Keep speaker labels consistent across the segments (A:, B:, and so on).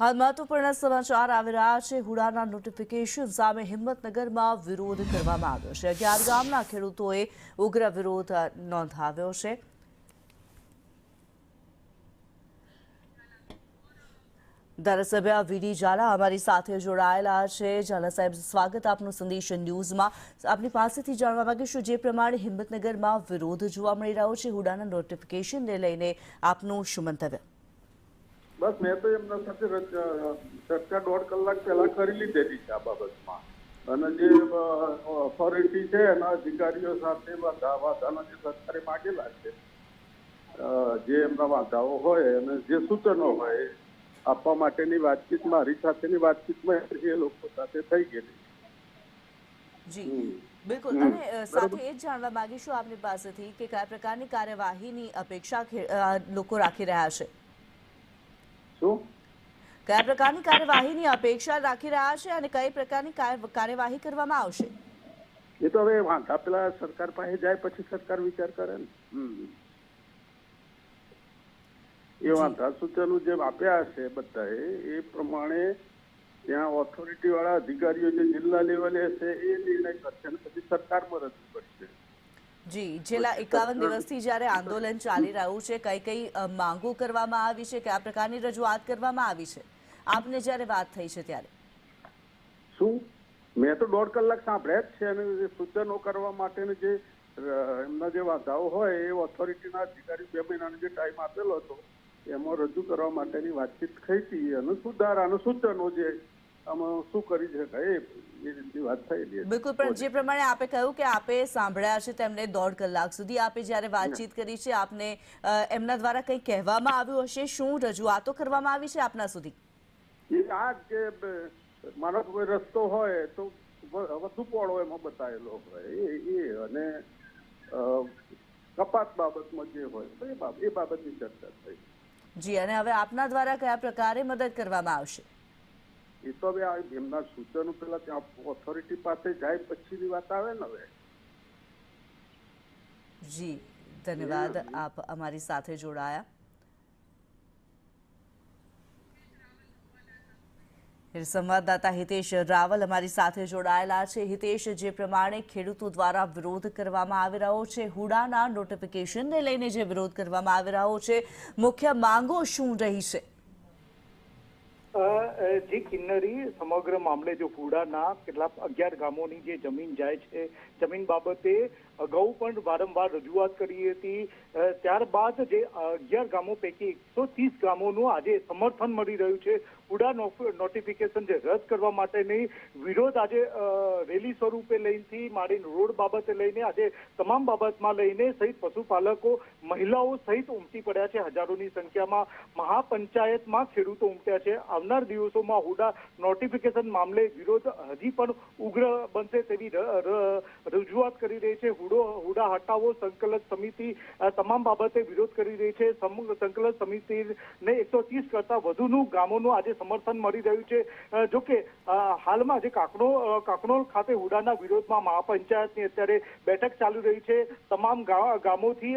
A: હાલ મહત્વપૂર્ણ સમાચાર આવી રહ્યા છે। હુડાના નોટિફિકેશન સામે હિંમતનગરમાં વિરોધ કરવામાં આવ્યો છે। 11 ગામના ખેડૂતોએ ઉગ્ર વિરોધ નોંધાવ્યો છે। ધારાસભ્ય વીડી ઝાલા અમારી સાથે જોડાયેલા છે। ઝાલા સાહેબ, સ્વાગત આપનું સંદેશ ન્યૂઝમાં। આપની પાસેથી જાણવા માંગીશું, જે પ્રમાણે હિંમતનગરમાં વિરોધ જોવા મળી રહ્યો છે હુડાના નોટિફિકેશનને લઈને આપનું શું મંતવ્ય?
B: બસ મેં તો એમના સાથે ચર્ચા 1.5 કલાક પહેલા કરી લીધેલી છે આ બાબતમાં, અને જે ઓથોરિટી છે એના અધિકારીઓ સાથે વાંધાના જે સરકારે માગેલા છે, જે એમના વાંધાઓ હોય અને જે સૂચનો હોય આપવા માટેની વાતચીત મારી સાથેની વાતચીતમાં એ લોકો સાથે થઈ ગયેલી।
A: જી બિલકુલ, અને સાથે એ જ જાણવા માંગીશું આપની પાસેથી કે કયા પ્રકારની કાર્યવાહીની અપેક્ષા લોકો રાખી રહ્યા છે? કયા પ્રકારની કાર્યવાહીની અપેક્ષા રાખી રહ્યા છે અને કઈ પ્રકારની કાર્યવાહી કરવામાં આવશે?
B: એ તો હવે વાંધા પેલા સરકાર પાસે જાય પછી સરકાર વિચાર કરે ને। એ વાંધા સૂચનો જે આપ્યા છે બધાએ એ પ્રમાણે ત્યાં ઓથોરિટી વાળા અધિકારીઓ જે જિલ્લા લેવલે છે એ નિર્ણય કરશે અને પછી સરકારમાં રજૂ કરશે।
A: જી, છેલ્લા 51 દિવસથી જ્યારે આંદોલન ચાલી રહ્યું છે, કઈ કઈ માંગો કરવામાં આવી છે, કયા પ્રકારની રજૂઆત કરવામાં આવી છે આપને જ્યારે વાત થઈ છે ત્યારે?
B: શું મેં તો 1.5 કલાક સાંભળ્યા જ છે, અને સૂચનો કરવા માટેનું જે એમના જે વાંધાઓ હોય એ ઓથોરિટીના અધિકારી 2 મહિનાનો જે ટાઈમ આપેલો હતો એમાં રજૂ કરવા માટેની વાતચીત થઈ હતી, અને સુધારાનું સૂચનો જે આમાં શું કરી શકાય એ રીતની વાત થયેલી।
A: બિલકુલ, પણ જે પ્રમાણે આપે કહ્યું કે આપે સાંભળ્યા છે તેમને 1.5 કલાક સુધી, આપે જ્યારે વાતચીત કરી છે આપને એમના દ્વારા કંઈ કહેવામાં આવ્યું હશે? શું રજૂઆતો કરવામાં આવી છે આપના સુધી?
B: આ કે માનો કોઈ રસ્તો હોય તો વધુ પહોળો એમાં બતાવેલો હોય એ અને કપાત બાબતમાં જે હોય એ બાબતની ચર્ચા થઈ।
A: જી, અને હવે આપના દ્વારા કયા પ્રકારે મદદ કરવામાં આવશે?
B: એ તો હવે એમના સૂચનો પેલા ત્યાં ઓથોરિટી પાસે જાય પછીની વાત આવે ને હવે।
A: જી ધન્યવાદ, આપ અમારી સાથે જોડાયા। સંવાદદાતા હિતેશ રાવલ અમારી સાથે જોડાયેલા છે। હિતેશ, જે પ્રમાણે ખેડૂતો દ્વારા વિરોધ કરવામાં આવી રહ્યો છે, હુડાના નોટિફિકેશનને લઈને જે વિરોધ કરવામાં આવી રહ્યો છે, મુખ્ય માંગો શું રહી છે?
C: જે કિન્નરી સમગ્ર મામલે જો હુડાના કેટલાક 11 ગામોની જે જમીન જાય છે, જમીન બાબતે અગાઉ પણ વારંવાર રજૂઆત કરી હતી। ત્યારબાદ જે 11 ગામો પૈકી 130 ગામોનું આજે સમર્થન મળી રહ્યું છે। હુડા નોટિફિકેશન જે રદ કરવા માટેની વિરોધ આજે રેલી સ્વરૂપે લઈને માંડીને રોડ બાબતે લઈને આજે તમામ બાબતમાં લઈને સહિત પશુપાલકો, મહિલાઓ સહિત ઉમટી પડ્યા છે। હજારોની સંખ્યામાં મહાપંચાયતમાં ખેડૂતો ઉમટ્યા છે। આવનાર દિવસોમાં હુડા નોટિફિકેશન મામલે વિરોધ હજી પણ ઉગ્ર બનશે તેવી રજૂઆત કરી રહી છે। હુડા હટાવો સંકલન સમિતિ તમામ બાબતે વિરોધ કરી રહી છે। સંકલન સમિતિને 130 કરતા વધુનું ગામોનું આજે સમર્થન મળી રહ્યું છે। જોકે હાલમાં જે કાકણોલ ખાતે હુડાના વિરોધમાં મહાપંચાયતની અત્યારે બેઠક ચાલુ રહી છે। તમામ ગામોથી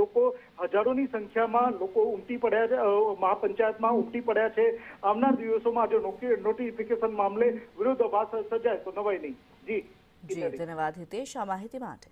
C: લોકો, હજારોની સંખ્યામાં લોકો ઉમટી પડ્યા છે, મહાપંચાયતમાં ઉમટી પડ્યા છે। આવનાર દિવસોમાં જો નોટિફિકેશન મામલે વિરોધાભાસ સર્જાય તો નવાઈ નહીં। જી
A: ધન્યવાદ હિતેશ આ માહિતી માટે।